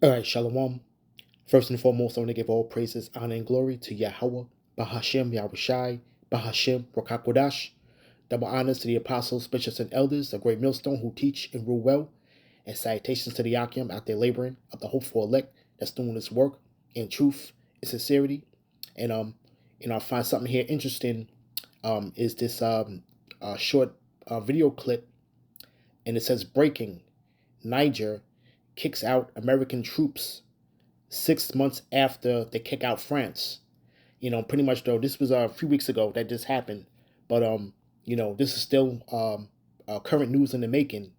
All right, Shalom. First and foremost, I want to give all praises, honor, and glory to Yahweh, Bahashem, Yahushai, Bahashem, Rakakodash. Double honors to the apostles, bishops, and elders, the great millstone who teach and rule well. And salutations to the Yakim out there laboring of the hopeful elect that's doing this work in truth and sincerity. And I find something here interesting. Is this short video clip, and it says breaking: Niger kicks out American troops 6 months after they kick out France. Pretty much though, this was a few weeks ago that this happened, but this is still current news in the making,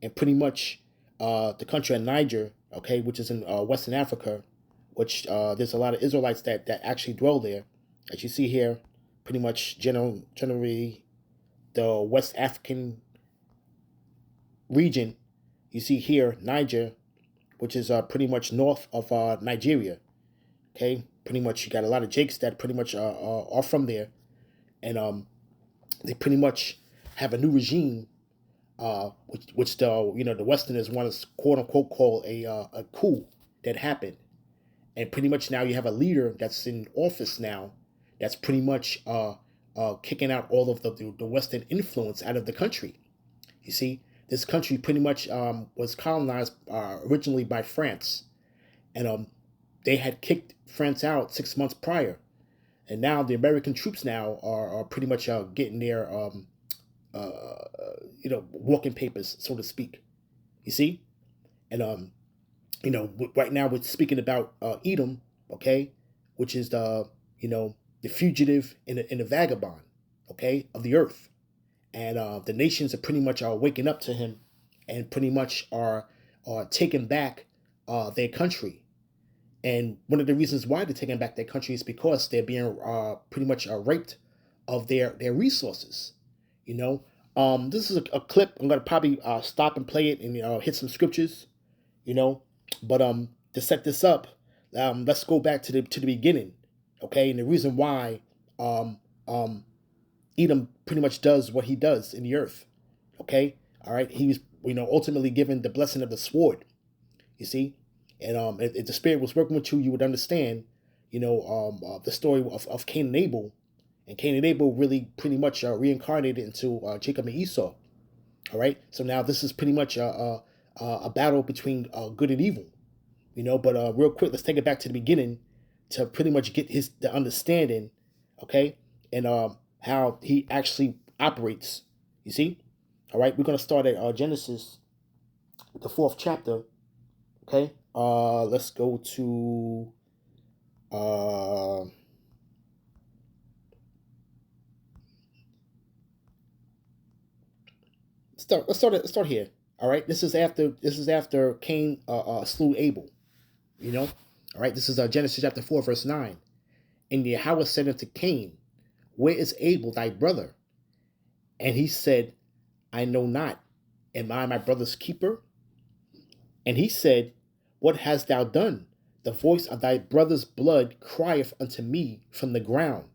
and pretty much the country of Niger, okay, which is in Western Africa, which there's a lot of Israelites that actually dwell there, as you see here, pretty much generally the West African region. You see here Niger, which is pretty much north of Nigeria. Okay, pretty much you got a lot of Jakes that pretty much are from there, and they pretty much have a new regime, which the Westerners want to quote unquote call a coup that happened, and pretty much now you have a leader that's in office now, that's pretty much kicking out all of the Western influence out of the country. You see, this country pretty much was colonized originally by France, and they had kicked France out 6 months prior, and now the American troops now are pretty much getting their walking papers, so to speak. You see, and right now we're speaking about Edom, okay, which is the fugitive and the vagabond, okay, of the earth, and the nations are pretty much waking up to him, and pretty much are taking back their country. And one of the reasons why they're taking back their country is because they're being pretty much raped of their resources. You know, this is a clip. I'm gonna probably stop and play it and hit some scriptures. You know, but to set this up, let's go back to the beginning. Okay, and the reason why um, um, Edom pretty much does what he does in the earth. Okay, all right, he was ultimately given the blessing of the sword. You see, and if the spirit was working with you, you would understand, the story of Cain and Abel, and Cain and Abel really pretty much reincarnated into Jacob and Esau. All right, so now this is pretty much a battle between good and evil. But real quick, let's take it back to the beginning to pretty much get the understanding, okay, and how he actually operates. You see, all right, we're gonna start at Genesis, the fourth chapter. Okay. Let's go to uh let's start here. All right. This is after Cain slew Abel. You know. All right. This is Genesis chapter 4 verse 9. And Yahweh said unto Cain, where is Abel thy brother? And he said, I know not. Am I my brother's keeper? And he said, what hast thou done? The voice of thy brother's blood crieth unto me from the ground.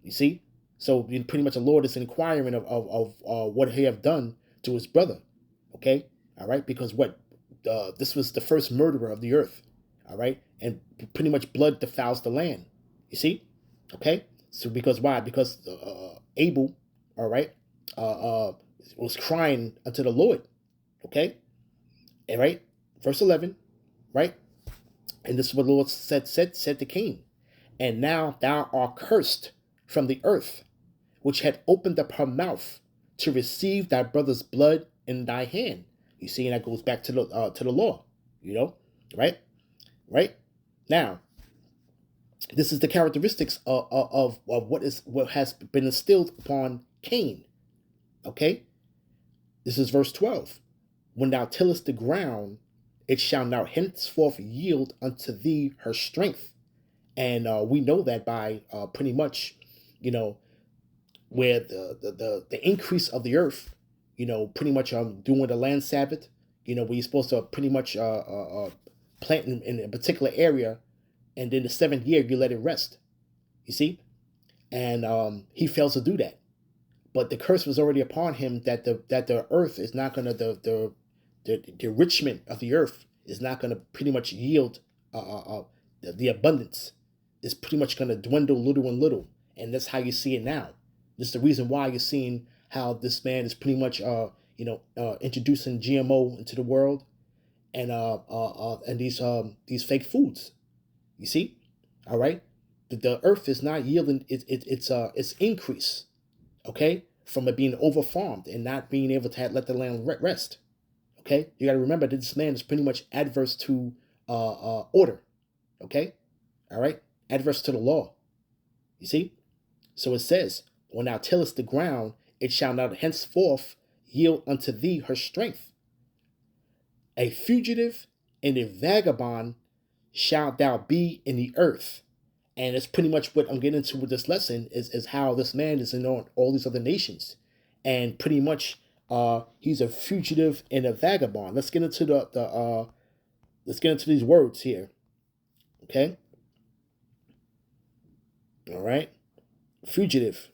You see? So pretty much the Lord is inquiring of what he have done to his brother. Okay? All right? Because this was the first murderer of the earth. All right? And pretty much blood defiles the land. You see? Okay? So because why? Because Abel, all right, was crying unto the Lord. Okay? And right? Verse 11, right? And this is what the Lord said to Cain. And now thou art cursed from the earth, which had opened up her mouth to receive thy brother's blood in thy hand. You see, and that goes back to the law, right? Right? Now, this is the characteristics of what has been instilled upon Cain. Okay? This is verse 12. When thou tillest the ground, it shall now henceforth yield unto thee her strength. And we know that by pretty much, you know, where the increase of the earth, pretty much doing the land Sabbath, where you're supposed to pretty much plant in a particular area, and then the seventh year you let it rest. You see, and he fails to do that. But the curse was already upon him that the earth is not gonna the enrichment of the earth is not going to pretty much yield the abundance. It's pretty much going to dwindle little and little, and that's how you see it now. This is the reason why you're seeing how this man is pretty much introducing GMO into the world, and these fake foods. You see, all right. The earth is not yielding its increase, okay, from it being over farmed and not being able to let the land rest. Okay, you got to remember that this man is pretty much adverse to order. Okay, all right, adverse to the law. You see, so it says, "When thou tillest the ground, it shall not henceforth yield unto thee her strength. A fugitive and a vagabond shalt thou be in the earth." And it's pretty much what I'm getting into with this lesson is how this man is in all these other nations, and pretty much he's a fugitive and a vagabond. Let's get into let's get into these words here. Okay. All right. Fugitive.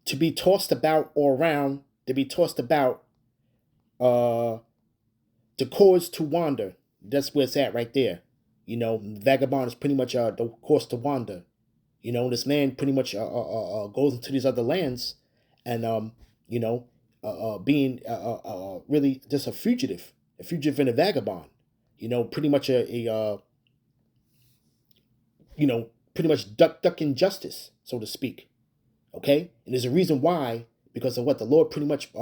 To be tossed about or around, to be tossed about, to cause to wander. That's where it's at right there. Vagabond is pretty much the cause to wander. This man pretty much goes into these other lands, and being really just a fugitive and a vagabond. Pretty much pretty much ducking justice, so to speak. Okay, and there's a reason why, because of what the Lord pretty much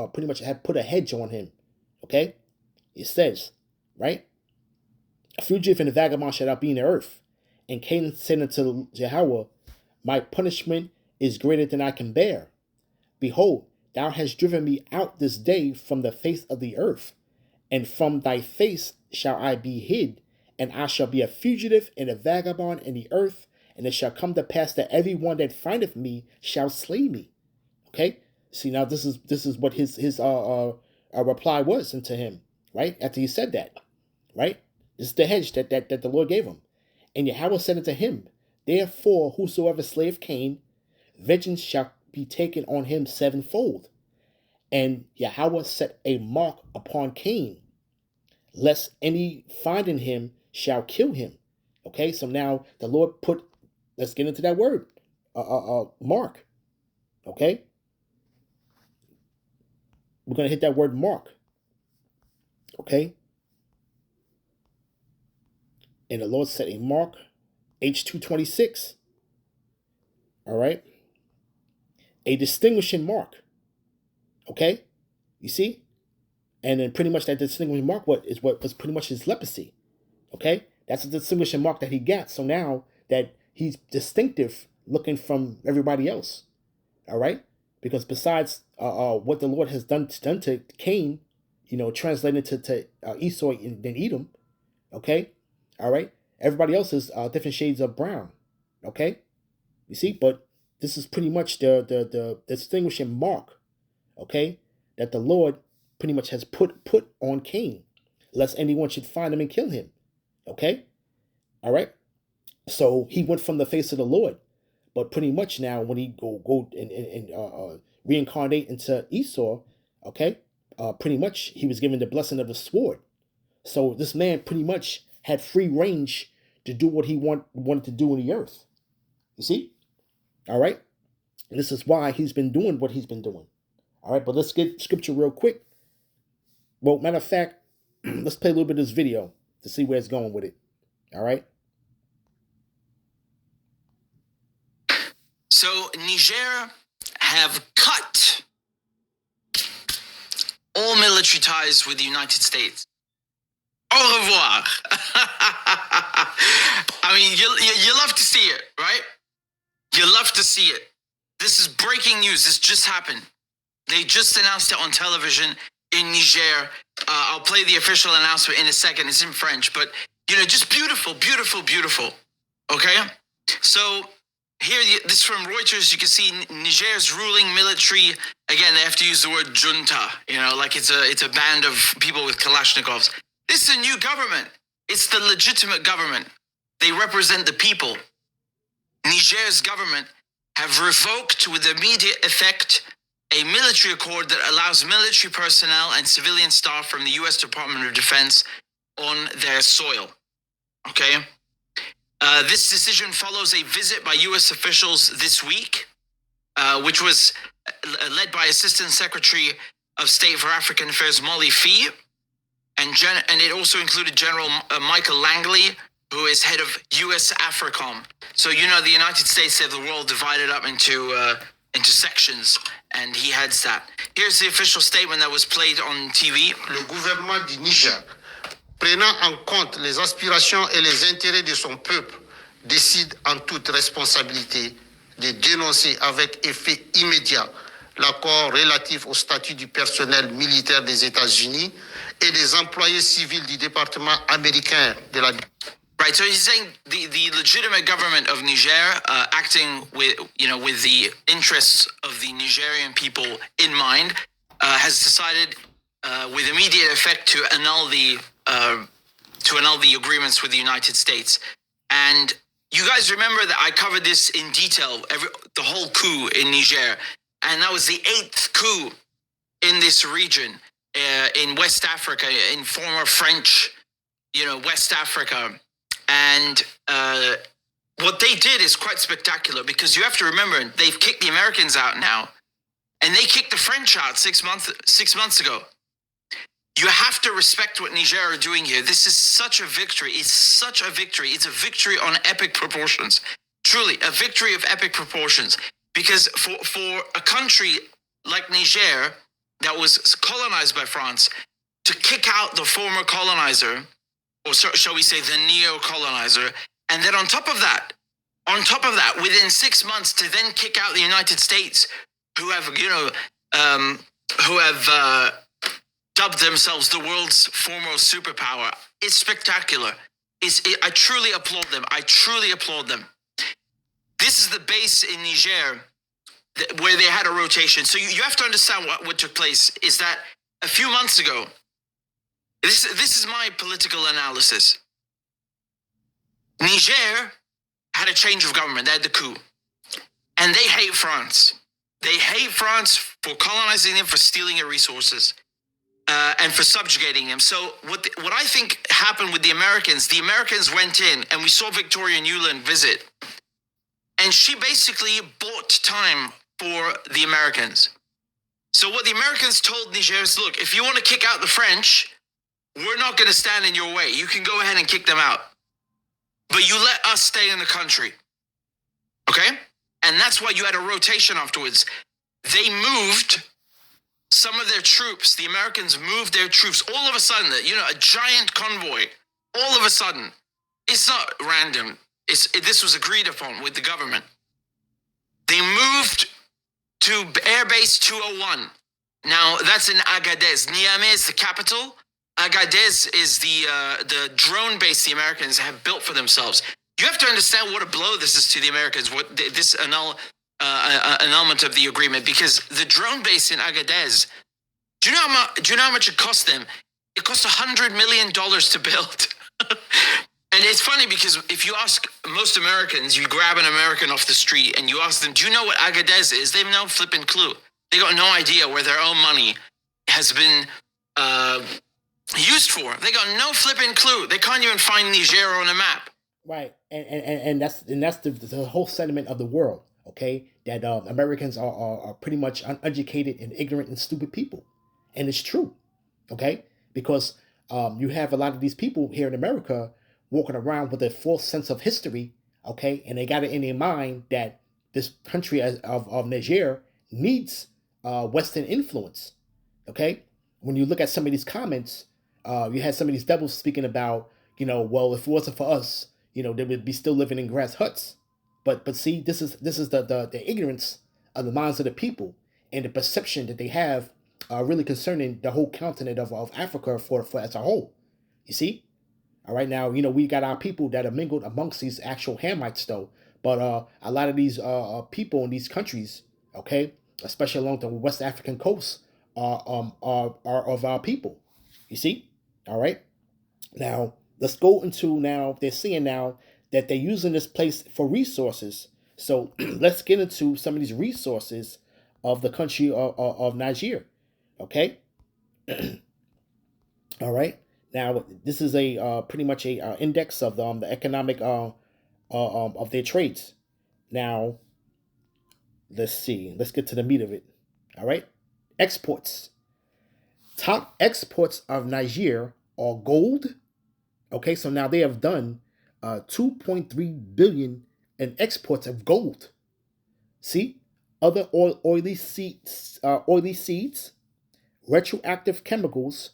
had put a hedge on him. Okay, it says, right, a fugitive and a vagabond shall not be in the earth. And Canaan said unto Jehovah, my punishment is greater than I can bear. Behold, thou hast driven me out this day from the face of the earth, and from thy face shall I be hid, and I shall be a fugitive and a vagabond in the earth, and it shall come to pass that every one that findeth me shall slay me. Okay, see, now this is what his reply was unto him, right, after he said that, right? This is the hedge that the Lord gave him. And Yahweh said unto him, therefore whosoever slayeth Cain, vengeance shall be taken on him sevenfold. And Yahweh set a mark upon Cain, lest any finding him shall kill him. Okay, so now the Lord put, let's get into that word, mark. Okay, we're going to hit that word mark. Okay, and the Lord set a mark, H226. All right, a distinguishing mark. Okay, you see, and then pretty much that distinguishing mark what was pretty much his leprosy. Okay, that's a distinguishing mark that he got. So now that he's distinctive, looking from everybody else. All right, because besides what the Lord has done to Cain, translated to Esau and then Edom. Okay, all right, everybody else is different shades of brown. Okay, you see, but this is pretty much the distinguishing mark. Okay, that the Lord pretty much has put on Cain, lest anyone should find him and kill him. Okay, all right. So he went from the face of the Lord, but pretty much now when he go and reincarnate into Esau, okay, pretty much he was given the blessing of the sword. So this man pretty much had free range to do what he wanted to do in the earth. You see, all right. And this is why he's been doing what he's been doing. All right, but let's get scripture real quick. Well, matter of fact, let's play a little bit of this video to see where it's going with it. All right. So Niger have cut all military ties with the United States. Au revoir. I mean, you love to see it, right? You love to see it. This is breaking news. This just happened. They just announced it on television in Niger. I'll play the official announcement in a second. It's in French, but just beautiful, beautiful, beautiful. Okay, so here, this is from Reuters. You can see Niger's ruling military. Again, they have to use the word junta. Like it's a band of people with Kalashnikovs. This is a new government. It's the legitimate government. They represent the people. Niger's government have revoked with immediate effect a military accord that allows military personnel and civilian staff from the U.S. Department of Defense on their soil. Okay? This decision follows a visit by U.S. officials this week, which was led by Assistant Secretary of State for African Affairs Molly Fee, and it also included General Michael Langley, who is head of U.S. AFRICOM. So the United States have the world divided up into sections, and he heads that. Here's the official statement that was played on TV. Le gouvernement du Niger, prenant en compte les aspirations et les intérêts de son peuple, décide en toute responsabilité de dénoncer avec effet immédiat l'accord relatif au statut du personnel militaire des États-Unis et des employés civils du département américain de la... Right, so he's saying the legitimate government of Niger, acting with the interests of the Nigerian people in mind, has decided with immediate effect to annul the agreements with the United States. And you guys remember that I covered this in detail, the whole coup in Niger, and that was the 8th coup in this region, in West Africa, in former French, West Africa. And what they did is quite spectacular, because you have to remember, they've kicked the Americans out now, and they kicked the French out 6 months ago. You have to respect what Niger are doing here. This is such a victory. It's such a victory. It's a victory on epic proportions. Truly, a victory of epic proportions. Because for a country like Niger that was colonized by France, to kick out the former colonizer, or shall we say the neo-colonizer, and then on top of that, within 6 months, to then kick out the United States, who have dubbed themselves the world's foremost superpower. It's spectacular. I truly applaud them. This is the base in Niger where they had a rotation. So you have to understand what took place is that a few months ago, this is my political analysis. Niger had a change of government. They had the coup. And they hate France. They hate France for colonizing them, for stealing their resources. And for subjugating them. So what I think happened with the Americans went in, and we saw Victoria Nuland visit, and she basically bought time for the Americans. So what the Americans told Niger is, look, if you want to kick out the French, we're not going to stand in your way. You can go ahead and kick them out. But you let us stay in the country. Okay? And that's why you had a rotation afterwards. They moved some of their troops. The Americans moved their troops all of a sudden, a giant convoy, all of a sudden. It's not random. This was agreed upon with the government. They moved to Air Base 201. Now, that's in Agadez. Niamey is the capital. Agadez is the drone base the Americans have built for themselves. You have to understand what a blow this is to the Americans, what this annulment of the agreement, because the drone base in Agadez, do you know how much it cost them? It cost $100 million to build. And it's funny because if you ask most Americans, you grab an American off the street and you ask them, do you know what Agadez is? They have no flipping clue. They got no idea where their own money has been used for. They got no flipping clue. They can't even find Niger on a map. Right, and that's the whole sentiment of the world. Okay, that Americans are pretty much uneducated and ignorant and stupid people, and it's true. Okay, because you have a lot of these people here in America walking around with a false sense of history. Okay, and they got it in their mind that this country of Niger needs Western influence. Okay, when you look at some of these comments, you had some of these devils speaking about, well, if it wasn't for us, they would be still living in grass huts. But see, this is the ignorance of the minds of the people and the perception that they have really concerning the whole continent of Africa for as a whole. You see? All right, now, we got our people that are mingled amongst these actual Hamites, though. But a lot of these people in these countries, okay, especially along the West African coast, are of our people. You see? All right. Now, let's go into now, they're saying now that they're using this place for resources. So let's get into some of these resources of the country of Niger. Okay. All right. Now this is a pretty much a index of the economic of their trades. Now let's see. Let's get to the meat of it. All right. Exports. Top exports of Niger are gold. Okay, so now they have done 2.3 billion in exports of gold. See, other oily seeds, retroactive chemicals,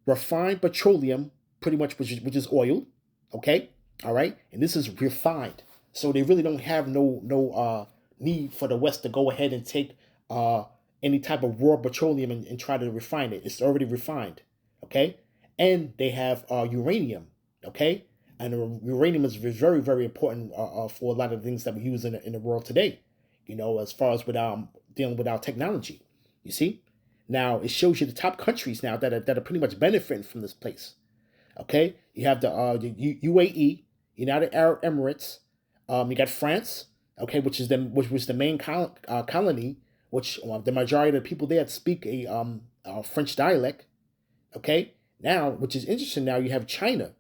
refined petroleum, pretty much which is oil. Okay, all right, and this is refined, so they really don't have no need for the West to go ahead and take any type of raw petroleum and try to refine it. It's already refined. Okay, and they have uranium. Okay, and uranium is very very important for a lot of things that we use in the world today. As far as with dealing with our technology. You see, now it shows you the top countries now that are pretty much benefiting from this place. Okay, you have the UAE, United Arab Emirates. You got France. Okay, which was the main colony, which the majority of the people there speak a French dialect. Okay, now which is interesting. Now you have China,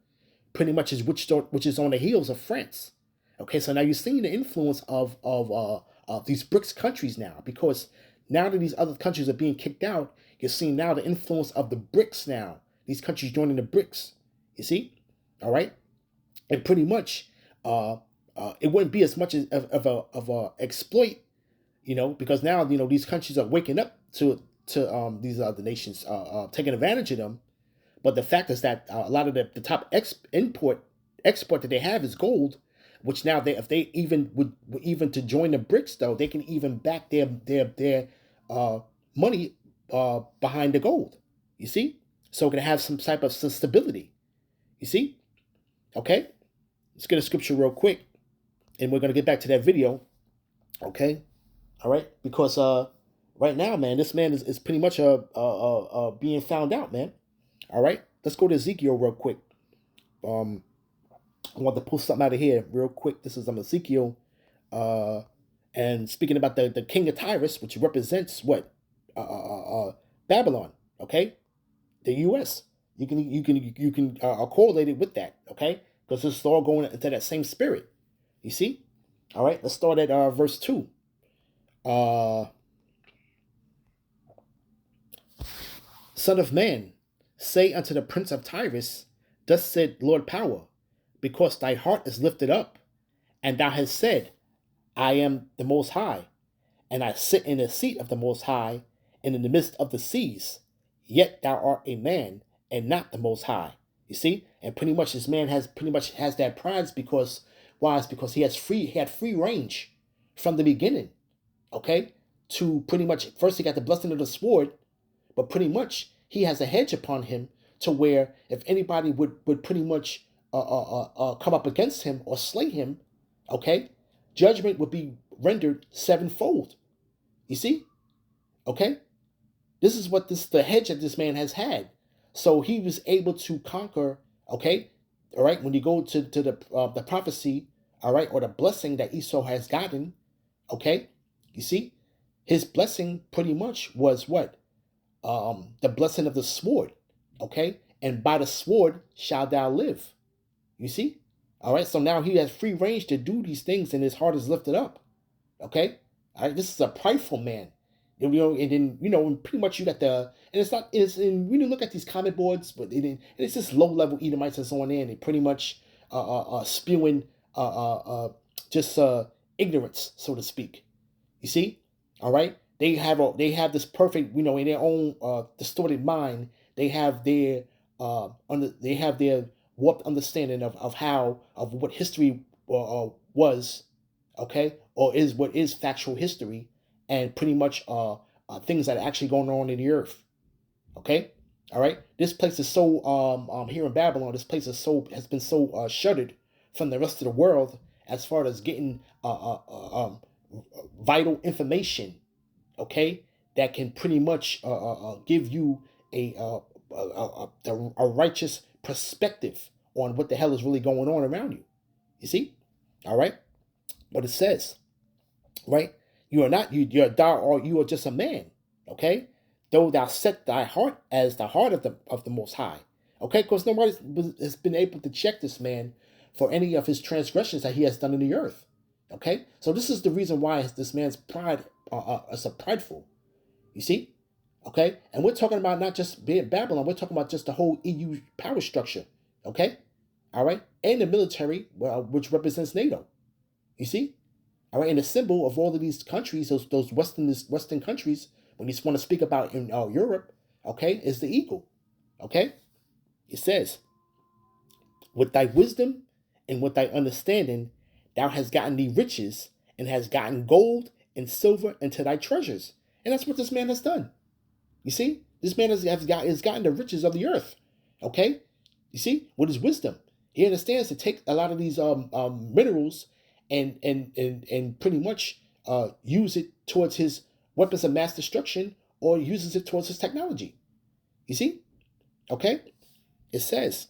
pretty much which is on the heels of France. Okay, so now you're seeing the influence of these BRICS countries now, because now that these other countries are being kicked out, you're seeing now the influence of the BRICS now. These countries joining the BRICS. You see, all right, and pretty much, it wouldn't be as much of a exploit, because now these countries are waking up to these other nations taking advantage of them. But the fact is that a lot of the top export that they have is gold, which now if they even would even to join the BRICS, though, they can even back their money behind the gold. You see, so it can have some type of stability. You see, okay. Let's get a scripture real quick, and we're gonna get back to that video. Okay, all right, because right now, man, this man is pretty much being found out, man. All right, let's go to Ezekiel real quick. I want to pull something out of here real quick. This is Ezekiel, and speaking about the king of Tyrus, which represents what Babylon. Okay, the U.S. You can correlate it with that. Okay, because it's all going into that same spirit. You see. All right, let's start at verse 2. Son of man, say unto the prince of Tyrus, thus said Lord Power, because thy heart is lifted up, and thou hast said, I am the Most High, and I sit in the seat of the Most High, and in the midst of the seas, yet thou art a man, and not the Most High. You see, and pretty much this man has that pride because why? It's because he had free range from the beginning. Okay, to pretty much first he got the blessing of the sword, but pretty much he has a hedge upon him to where if anybody would pretty much come up against him or slay him, okay, judgment would be rendered sevenfold. You see, okay, this is what the hedge that this man has had. So he was able to conquer. Okay, all right. When you go to the prophecy, all right, or the blessing that Esau has gotten, okay, you see, his blessing pretty much was what the blessing of the sword. Okay, and by the sword shall thou live. You see, all right. So now he has free range to do these things, and his heart is lifted up. Okay, all right. This is a prideful man. And then and pretty much you got and it's and when you look at these comment boards, but it's just low level Edomites that's on there, and they pretty much spewing just ignorance, so to speak. You see, all right. They have this perfect, in their own distorted mind. They have their warped understanding of what history was, okay, or is what is factual history, and pretty much things that are actually going on in the earth. Okay, all right. This place is so here in Babylon. This place has been so shuttered from the rest of the world as far as getting vital information. Okay, that can pretty much give you a righteous perspective on what the hell is really going on around you. You see? All right? What it says, right? You are not, you're thou, or you are just a man, okay? Though thou set thy heart as the heart of the Most High, okay? Because nobody has been able to check this man for any of his transgressions that he has done in the earth, okay? So this is the reason why this man's pride is so prideful, you see? Okay? And we're talking about not just being Babylon, we're talking about just the whole EU power structure, okay? All right? And the military, which represents NATO, you see? All right, and the symbol of all of these countries, those Western countries, when you want to speak about in Europe, okay, is the eagle. Okay, it says, "With thy wisdom and with thy understanding, thou hast gotten thee riches and has gotten gold and silver into thy treasures." And that's what this man has done. You see, this man has gotten the riches of the earth. Okay, you see, with his wisdom, he understands to take a lot of these minerals and pretty much use it towards his weapons of mass destruction, or uses it towards his technology. You see? Okay? It says,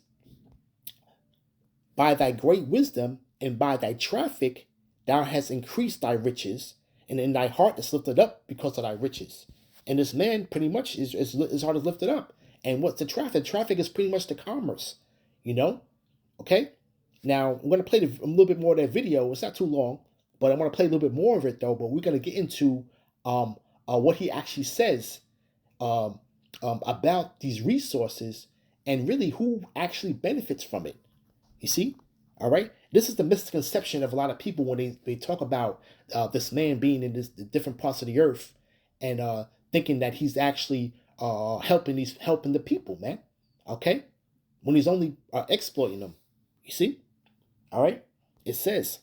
"By thy great wisdom and by thy traffic, thou hast increased thy riches, and in thy heart is lifted up because of thy riches." And this man pretty much his heart is lifted up. And what's the traffic? Traffic is pretty much the commerce, you know? Okay? Now, I'm going to play a little bit more of that video. It's not too long, but I want to play a little bit more of it, though. But we're going to get into what he actually says about these resources and really who actually benefits from it. You see? All right? This is the misconception of a lot of people when they talk about this man being in the different parts of the earth and thinking that he's actually helping the people, man. Okay? When he's only exploiting them. You see? All right? It says,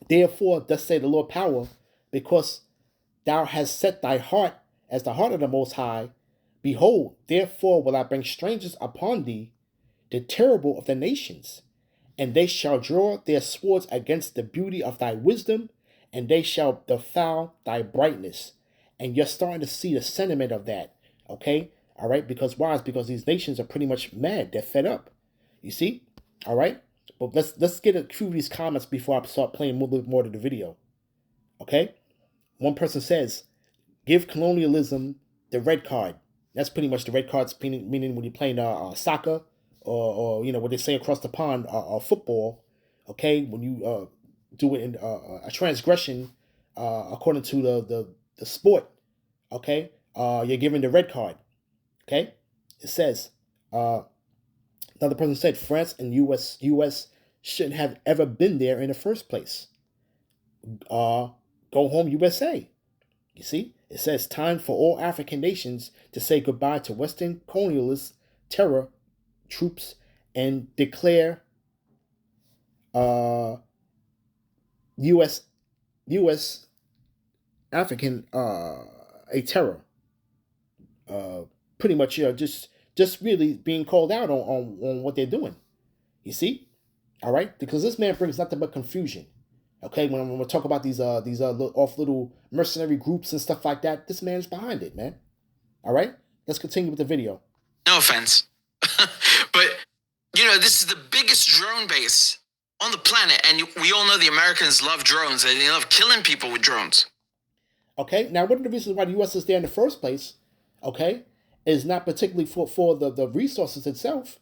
"Therefore, thus say the Lord power, because thou hast set thy heart as the heart of the Most High. Behold, therefore will I bring strangers upon thee, the terrible of the nations, and they shall draw their swords against the beauty of thy wisdom, and they shall defile thy brightness." And you're starting to see the sentiment of that, okay? All right? Because why? It's because these nations are pretty much mad. They're fed up. You see? All right? But let's get through these comments before I start playing a little bit more of the video. Okay? One person says, "Give colonialism the red card." That's pretty much the red cards, meaning when you're playing soccer or what they say across the pond, football. Okay? When you do it in a transgression according to the sport. Okay? You're given the red card. Okay? It says, another person said, "France and U.S. shouldn't have ever been there in the first place. Go home, USA." You see? It says, "Time for all African nations to say goodbye to Western colonialist terror troops and declare U.S. African a terror." Pretty much, just really being called out on what they're doing. You see? All right? Because this man brings nothing but confusion. Okay? When we talk about these little mercenary groups and stuff like that, this man's behind it, man. All right? Let's continue with the video. No offense. But, this is the biggest drone base on the planet. And we all know the Americans love drones. And they love killing people with drones. Okay? Now, one of the reasons why the U.S. is there in the first place, okay, is not particularly for the resources itself,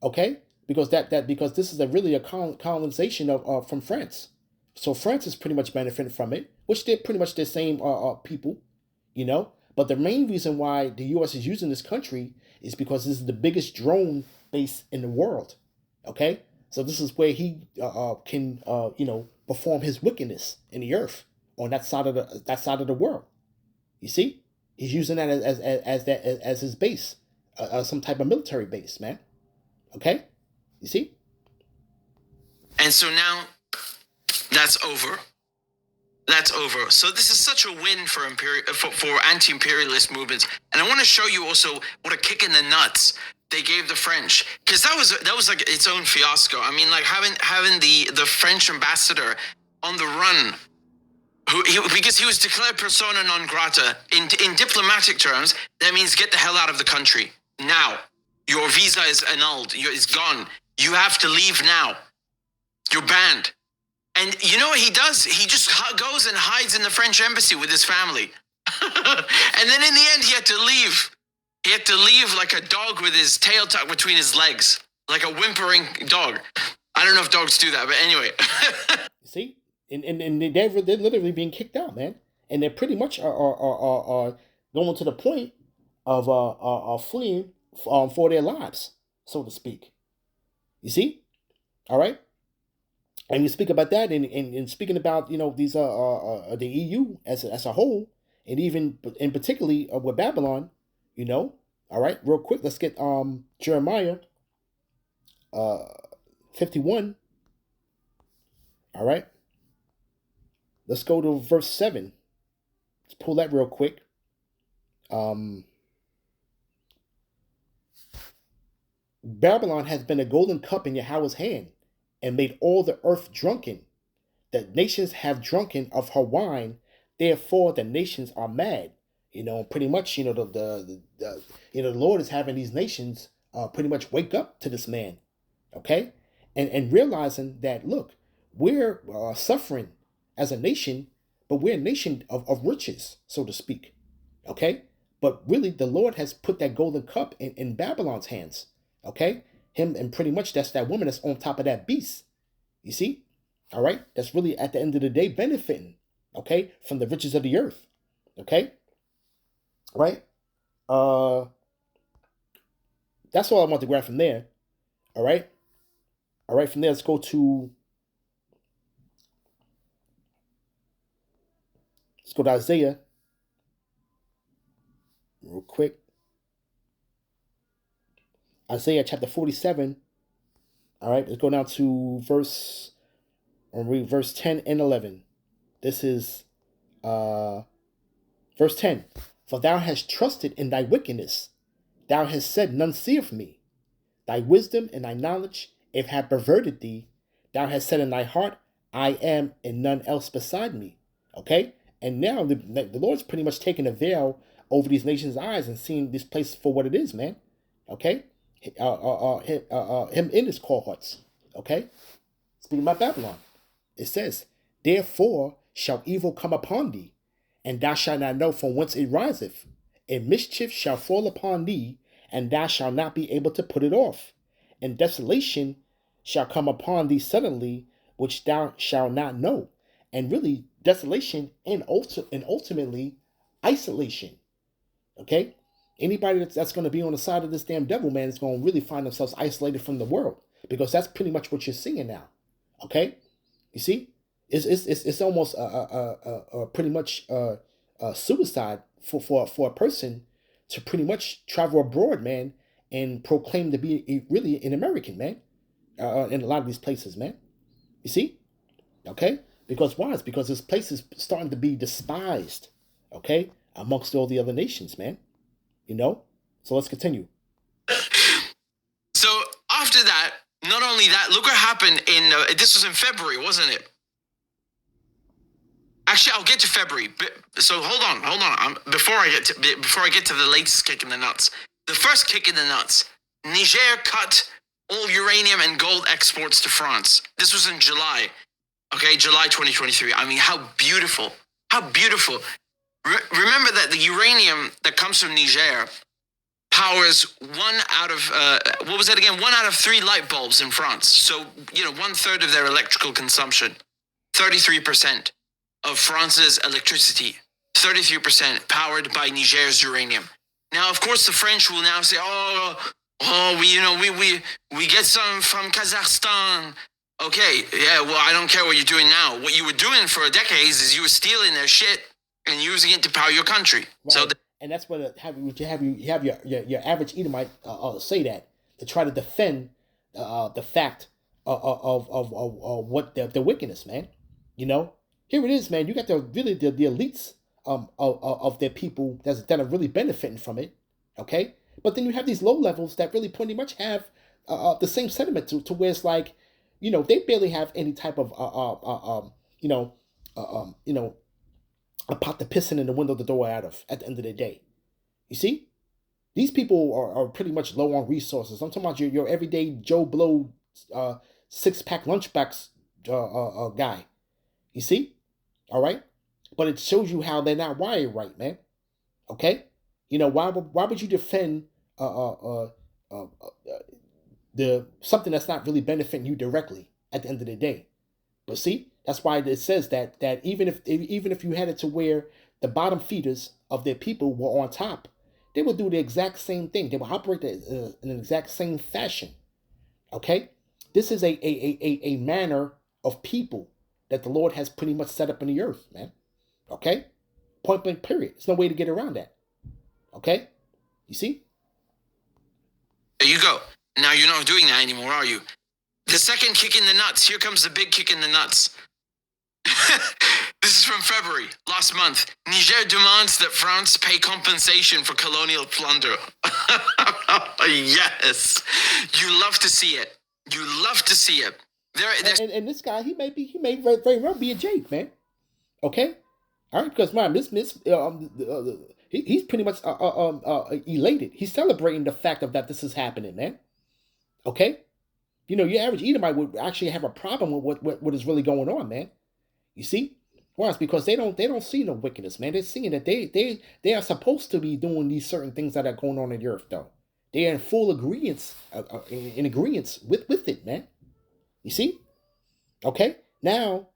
okay? Because because this is really a colonization of from France. So France is pretty much benefiting from it, which they're pretty much the same people, But the main reason why the U.S. is using this country is because this is the biggest drone base in the world, okay? So this is where he can perform his wickedness in the earth on that side of the world. You see, he's using that as his base, some type of military base, man. Okay, you see. And so now, that's over. That's over. So this is such a win for anti-imperialist movements. And I want to show you also what a kick in the nuts they gave the French, because that was like its own fiasco. I mean, like having the French ambassador on the run, because he was declared persona non grata in diplomatic terms. That means get the hell out of the country now. Your visa is annulled. It's gone. You have to leave now. You're banned. And you know what he does? He just goes and hides in the French embassy with his family. And then in the end, he had to leave. He had to leave like a dog with his tail tucked between his legs, like a whimpering dog. I don't know if dogs do that, but anyway. See? And they're literally being kicked out, man. And they're pretty much are going to the point of fleeing for their lives, so to speak. You see? All right? And you speak about that, and speaking about these the EU as a whole, and even in particularly with Babylon, all right, real quick, let's get Jeremiah 51. All right, let's go to verse 7. Let's pull that real quick. Babylon has been a golden cup in Yahweh's hand, and made all the earth drunken. The nations have drunken of her wine, therefore the nations are mad. Pretty much, the Lord is having these nations pretty much wake up to this man, okay, and realizing that, look, we're suffering as a nation, but we're a nation of riches, so to speak, okay. But really, the Lord has put that golden cup in Babylon's hands, okay. Him, and pretty much that's that woman that's on top of that beast. You see? All right? That's really at the end of the day benefiting, okay, from the riches of the earth. Okay? Right? That's all I want to grab from there. All right? All right, from there, let's go to Isaiah real quick. Isaiah chapter 47. All right, let's go down to verse 10 and 11. This is verse 10. For thou hast trusted in thy wickedness. Thou hast said, none seeth me. Thy wisdom and thy knowledge, if have perverted thee. Thou hast said in thy heart, I am, and none else beside me. Okay? And now the Lord's pretty much taking a veil over these nations' eyes and seeing this place for what it is, man. Okay? Him in his cohorts. Okay? Speaking about Babylon, it says, therefore shall evil come upon thee, and thou shalt not know from whence it riseth. And mischief shall fall upon thee, and thou shalt not be able to put it off. And desolation shall come upon thee suddenly, which thou shalt not know. And really, desolation and ultimately isolation. Okay? Anybody that's going to be on the side of this damn devil, man, is going to really find themselves isolated from the world, because that's pretty much what you're seeing now. Okay, you see, it's almost pretty much suicide for a person to pretty much travel abroad, man, and proclaim to be really an American, man, in a lot of these places, man. You see, okay, because why? It's because this place is starting to be despised, okay, amongst all the other nations, man. So let's continue. So after that, not only that, look what happened in this was in February, wasn't it? Actually, I'll get to February. So hold on. Before I get to the latest kick in the nuts, the first kick in the nuts, Niger cut all uranium and gold exports to France. This was in July. Okay, July 2023. I mean, how beautiful! How beautiful! Remember that the uranium that comes from Niger powers 1 out of what was that again? 1 out of 3 light bulbs in France. So 1/3 of their electrical consumption. 33% of France's electricity. 33% powered by Niger's uranium. Now, of course, the French will now say, we get some from Kazakhstan. Okay, yeah, well, I don't care what you're doing now. What you were doing for decades is you were stealing their shit and using it to power your country. Right. So, and that's what you have your average Edomite say that, to try to defend the fact of what the wickedness, man. Here it is, man. You got the elites of their people that are really benefiting from it, okay. But then you have these low levels that really pretty much have the same sentiment to where it's like, they barely have any type of a pot to piss in the window the door out of at the end of the day. You see, these people are pretty much low on resources. I'm talking about your everyday Joe Blow six-pack lunchbox guy. You see? All right? But it shows you how they're not wired right, man. Okay? Why would you defend the something that's not really benefiting you directly at the end of the day? But see, that's why it says that even if you had it to where the bottom feeders of their people were on top, they would do the exact same thing. They would operate in the exact same fashion. Okay, this is a manner of people that the Lord has pretty much set up in the earth, man. Okay, point blank. Period. There's no way to get around that. Okay, you see? There you go. Now you're not doing that anymore, are you? The second kick in the nuts. Here comes the big kick in the nuts. This is from February, last month. Niger demands that France pay compensation for colonial plunder. Yes. You love to see it. You love to see it. And this guy, he may very well be a Jake, man. Okay? All right, because man, he's pretty much elated. He's celebrating the fact of that this is happening, man. Okay? Your average Edomite would actually have a problem with what is really going on, man. You see? Why? It's because they don't see no wickedness, man. They're seeing that they are supposed to be doing these certain things that are going on in the earth, though. They are in full agreement, in agreement with it, man. You see? Okay? Now,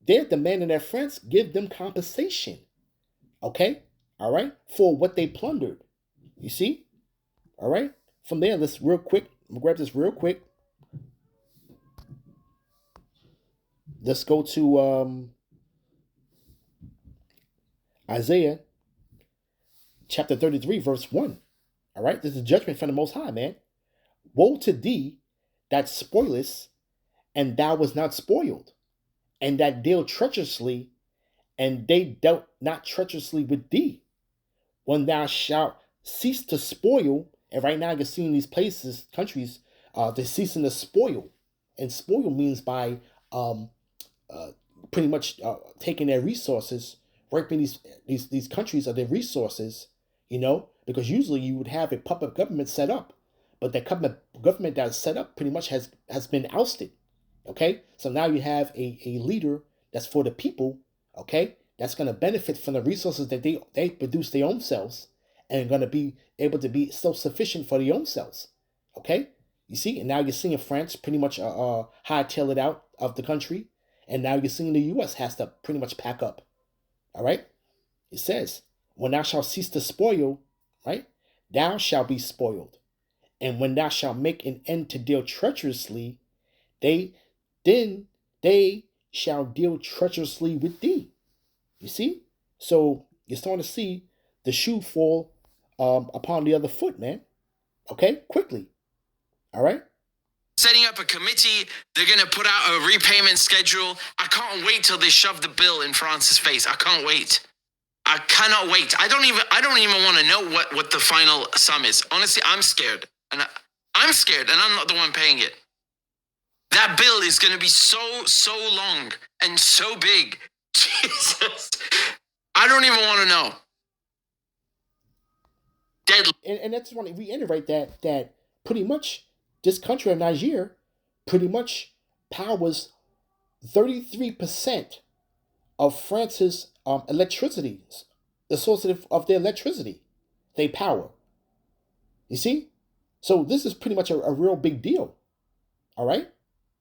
they're demanding that France give them compensation. Okay? All right? For what they plundered. You see? All right? From there, let's real quick. I'm going to grab this real quick. Let's go to Isaiah chapter 33, verse 1. All right? This is judgment from the Most High, man. Woe to thee that spoilest, and thou was not spoiled, and that deal treacherously, and they dealt not treacherously with thee. When thou shalt cease to spoil, and right now you're seeing these places, countries, they're ceasing to spoil. And spoil means by pretty much taking their resources, raping these countries of their resources, because usually you would have a puppet government set up, but that government that's set up pretty much has been ousted. Okay, so now you have a leader that's for the people. Okay, that's going to benefit from the resources that they produce their own selves, and going to be able to be self-sufficient for their own selves. Okay, you see, and now you're seeing France pretty much hightail it out of the country, and now you're seeing the U.S. has to pretty much pack up. All right, it says, when thou shalt cease to spoil, right, thou shalt be spoiled, and when thou shalt make an end to deal treacherously, then they shall deal treacherously with thee. You see? So you're starting to see the shoe fall upon the other foot, man. Okay? Quickly. All right? Setting up a committee. They're going to put out a repayment schedule. I can't wait till they shove the bill in France's face. I can't wait. I cannot wait. I don't even want to know what the final sum is. Honestly, I'm scared. And I'm scared, and I'm not the one paying it. That bill is going to be so long and so big. Jesus. I don't even want to know. Deadly. And that's want to reiterate that pretty much this country of Niger pretty much powers 33% of France's electricity, the source of their electricity, they power. You see? So this is pretty much a real big deal. All right?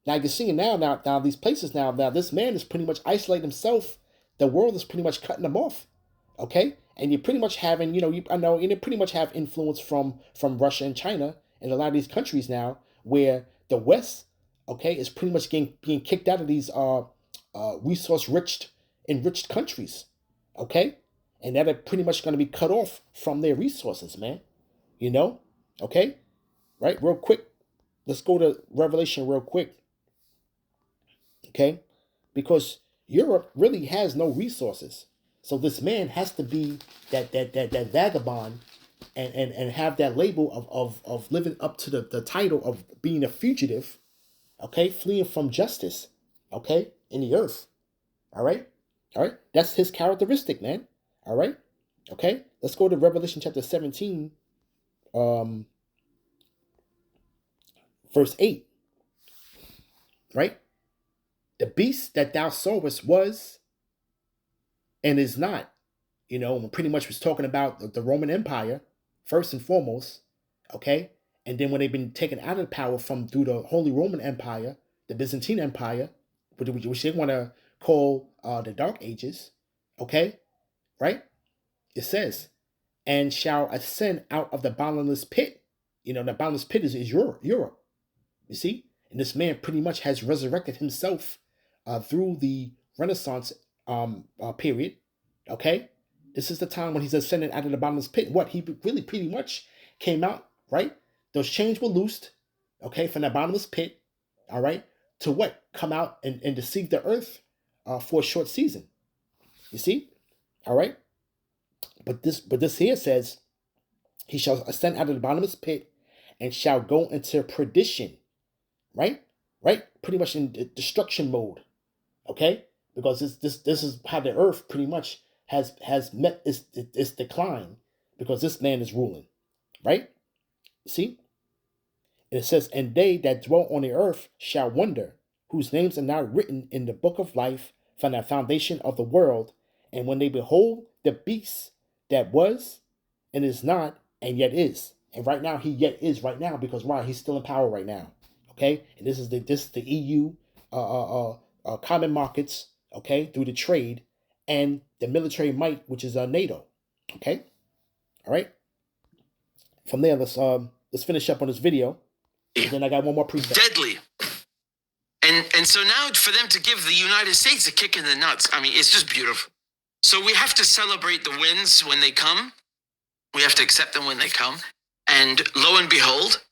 Now you're seeing now these places now this man is pretty much isolating himself. The world is pretty much cutting him off. Okay? And you're pretty much having, you pretty much have influence from Russia and China and a lot of these countries now where the West, okay, is pretty much being kicked out of these enriched countries. Okay? And that are pretty much going to be cut off from their resources, man. Okay? Right? Real quick. Let's go to Revelation real quick. Okay? Because Europe really has no resources. So this man has to be that vagabond and have that label of living up to the title of being a fugitive, okay, fleeing from justice, okay, in the earth. All right? That's his characteristic, man. All right? Okay? Let's go to Revelation chapter 17, verse 8. right? The beast that thou sawest was and is not. Pretty much was talking about the Roman Empire, first and foremost, okay? And then when they've been taken out of power from through the Holy Roman Empire, the Byzantine Empire, which they want to call the Dark Ages, okay? Right? It says, and shall ascend out of the bottomless pit. The bottomless pit is Europe. You see? And this man pretty much has resurrected himself through the Renaissance period, okay? This is the time when he's ascending out of the bottomless pit. What? He really pretty much came out, right? Those chains were loosed, okay, from the bottomless pit, all right, to what? Come out and deceive the earth for a short season. You see? All right? But this here says, he shall ascend out of the bottomless pit and shall go into perdition, right? Right? Pretty much in destruction mode, okay? Because this is how the earth pretty much has met its decline because this man is ruling, right? See? And it says, and they that dwell on the earth shall wonder, whose names are not written in the book of life from the foundation of the world. And when they behold the beast that was and is not and yet is. And right now he yet is right now because why? He's still in power right now. Okay? And this is the EU common markets, okay, through the trade and the military might, which is NATO. Okay? All right? From there, let's finish up on this video. And then I got one more precept. Deadly. And so now for them to give the United States a kick in the nuts, I mean, it's just beautiful. So we have to celebrate the wins when they come. We have to accept them when they come. And lo and behold,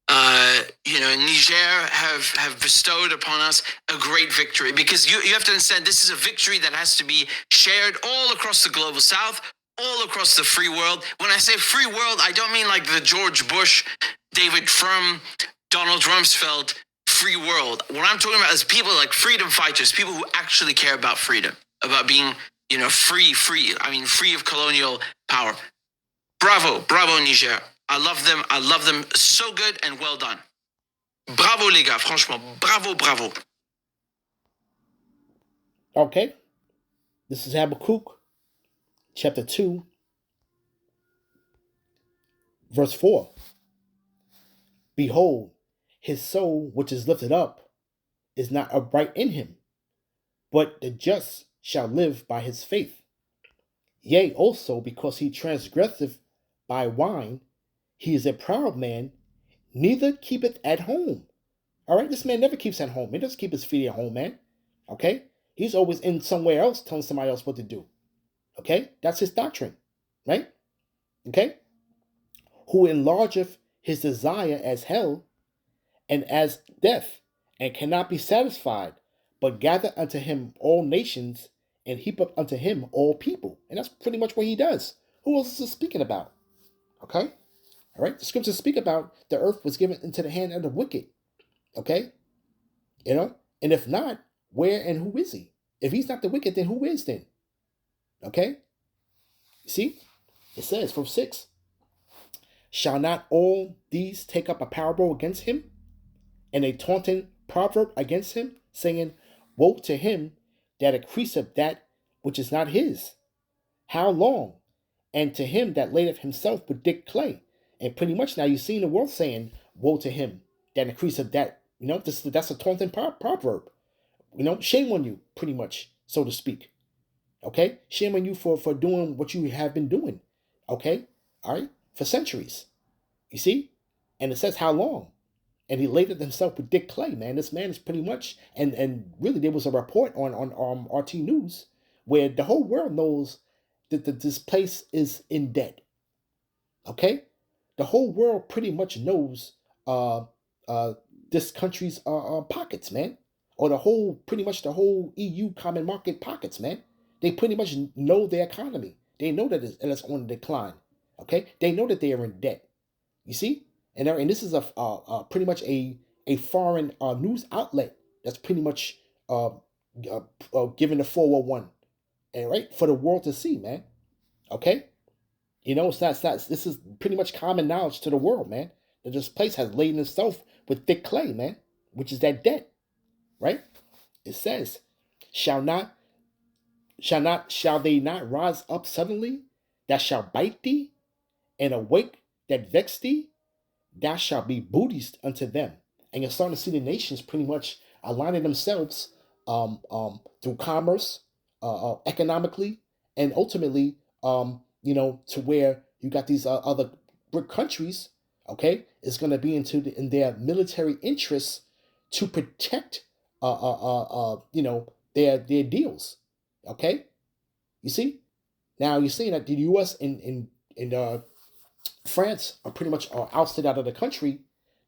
Niger have bestowed upon us a great victory. Because you have to understand, this is a victory that has to be shared all across the global south, all across the free world. When I say free world, I don't mean like the George Bush, David Frum, Donald Rumsfeld free world. What I'm talking about is people like freedom fighters, people who actually care about freedom, about being, free. I mean, free of colonial power. Bravo, Niger. I love them so good and well done. Bravo les gars, franchement, bravo. Okay. This is Habakkuk, chapter 2, verse 4. Behold, his soul which is lifted up is not upright in him, but the just shall live by his faith. Yea, also because he transgresseth by wine, he is a proud man, neither keepeth at home. All right, this man never keeps at home. He doesn't keep his feet at home, man. Okay? He's always in somewhere else telling somebody else what to do. Okay? That's his doctrine. Right? Okay? Who enlargeth his desire as hell and as death, and cannot be satisfied, but gather unto him all nations, and heap up unto him all people. And that's pretty much what he does. Who else is this speaking about? Okay? All right? The scriptures speak about the earth was given into the hand of the wicked. Okay? And if not, where and who is he? If he's not the wicked, then who is then? Okay? You see? It says, verse 6, shall not all these take up a parable against him, and a taunting proverb against him, saying, woe to him that increaseth that which is not his. How long? And to him that ladeth himself with thick clay. And pretty much now you see the world saying, woe to him that increaseth that. That's a taunting proverb. Shame on you, pretty much, so to speak. Okay? Shame on you for doing what you have been doing. Okay? All right? For centuries. You see? And it says how long? And he laded himself with thick clay, man. This man is pretty much, and really there was a report on RT News where the whole world knows that this place is in debt. Okay? The whole world pretty much knows this country's pockets, man. Or pretty much the whole EU common market pockets, man. They pretty much know their economy. They know that it's on decline. Okay? They know that they are in debt. You see? And this is a pretty much a foreign news outlet that's pretty much given the 401, and right for the world to see, man. Okay, it's not. This is pretty much common knowledge to the world, man. That this place has laden itself with thick clay, man, which is that debt. right? It says, shall they not rise up suddenly, that shall bite thee, and awake that vex thee? Thou shalt be bootiest unto them. And you're starting to see the nations pretty much aligning themselves through commerce, economically, and ultimately, to where you got these other brick countries. Okay, it's going to be in their military interests to protect, their deals. Okay, you see. Now you're seeing that the U.S. in France are pretty much ousted out of the country.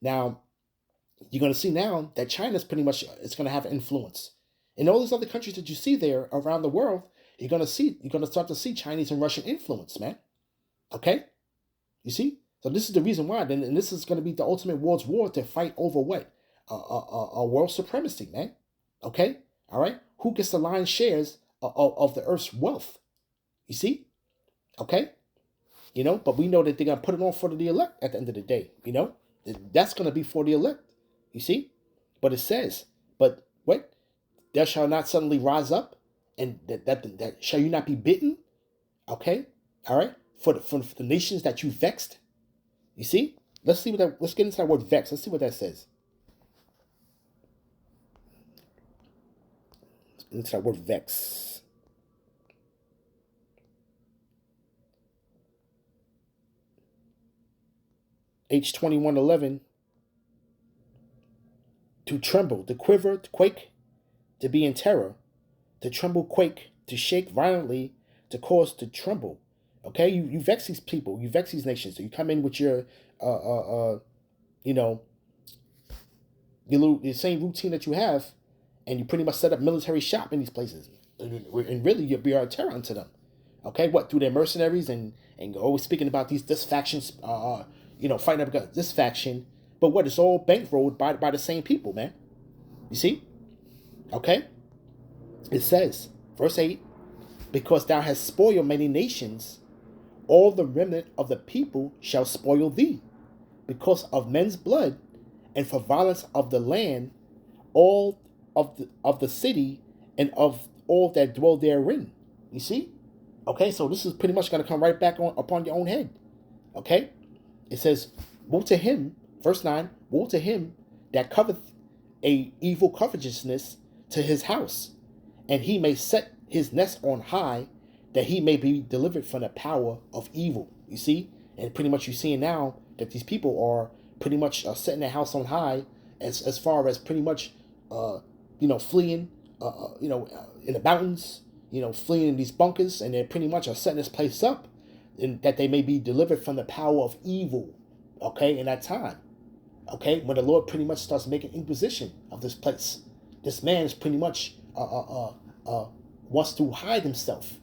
Now you're going to see now that China's pretty much it's going to have influence in all these other countries that you see there around the world. You're going to start to see Chinese and Russian influence, man. Okay, you see. So this is the reason why. Then, and this is going to be the ultimate world's war to fight over what world supremacy, man. Okay, all right. Who gets the lion's shares of the earth's wealth? You see. Okay. But we know that they're gonna put it on for the elect at the end of the day. That's gonna be for the elect. You see, but it says, but what? There shall not suddenly rise up, and that shall you not be bitten. Okay, all right. For the nations that you vexed. You see. Let's see what that. Let's get into that word vex. Let's see what that says. Let's get into that word vex. H2111, to tremble, to quiver, to quake, to be in terror, to tremble, quake, to shake violently, to cause to tremble. Okay, you vex these people, you vex these nations. So you come in with your the same routine that you have, and you pretty much set up military shop in these places, and really you be a terror unto them. Okay, what through their mercenaries and always speaking about this factions, fighting up against this faction, but what it's all bankrolled by the same people, man. You see? Okay? It says, verse 8, because thou hast spoiled many nations, all the remnant of the people shall spoil thee, because of men's blood, and for violence of the land, all of the city, and of all that dwell therein. You see? Okay, so this is pretty much going to come right back upon your own head. Okay? It says, woe to him, verse 9, woe to him that coveteth a evil covetousness to his house, and he may set his nest on high, that he may be delivered from the power of evil. You see? And pretty much you're seeing now that these people are pretty much setting their house on high as far as pretty much, fleeing, in the mountains, fleeing in these bunkers, and they pretty much are setting this place up and that they may be delivered from the power of evil, okay, in that time, okay, when the Lord pretty much starts making inquisition of this place. This man is pretty much wants to hide himself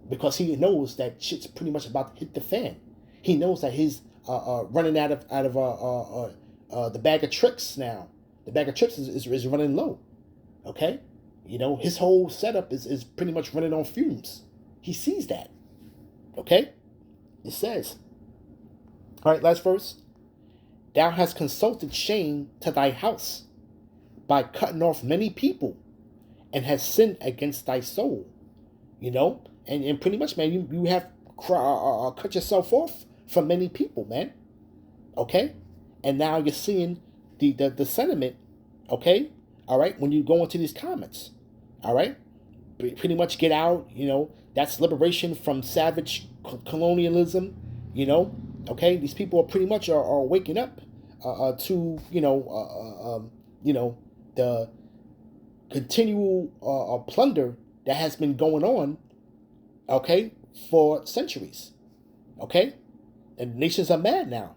because he knows that shit's pretty much about to hit the fan. He knows that he's running out of the bag of tricks now. The bag of tricks is running low, okay. His whole setup is pretty much running on fumes. He sees that, okay. It says, all right, last verse. Thou hast consulted shame to thy house by cutting off many people, and hast sinned against thy soul. And pretty much, man, you have cut yourself off from many people, man. Okay, and now you're seeing the sentiment. Okay, all right. When you go into these comments, all right, pretty much get out. That's liberation from savage colonialism. Okay, these people are pretty much are waking up to the continual plunder that has been going on. Okay, for centuries. Okay, and nations are mad now.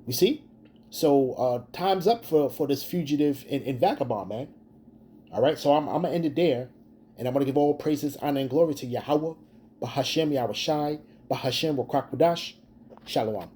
You see, so time's up for this fugitive and vagabond, man. All right, so I'm gonna end it there, and I'm gonna give all praises, honor, and glory to Yahweh, Bahashem Yahushai, Bahashem Wakwakadash, Shalom.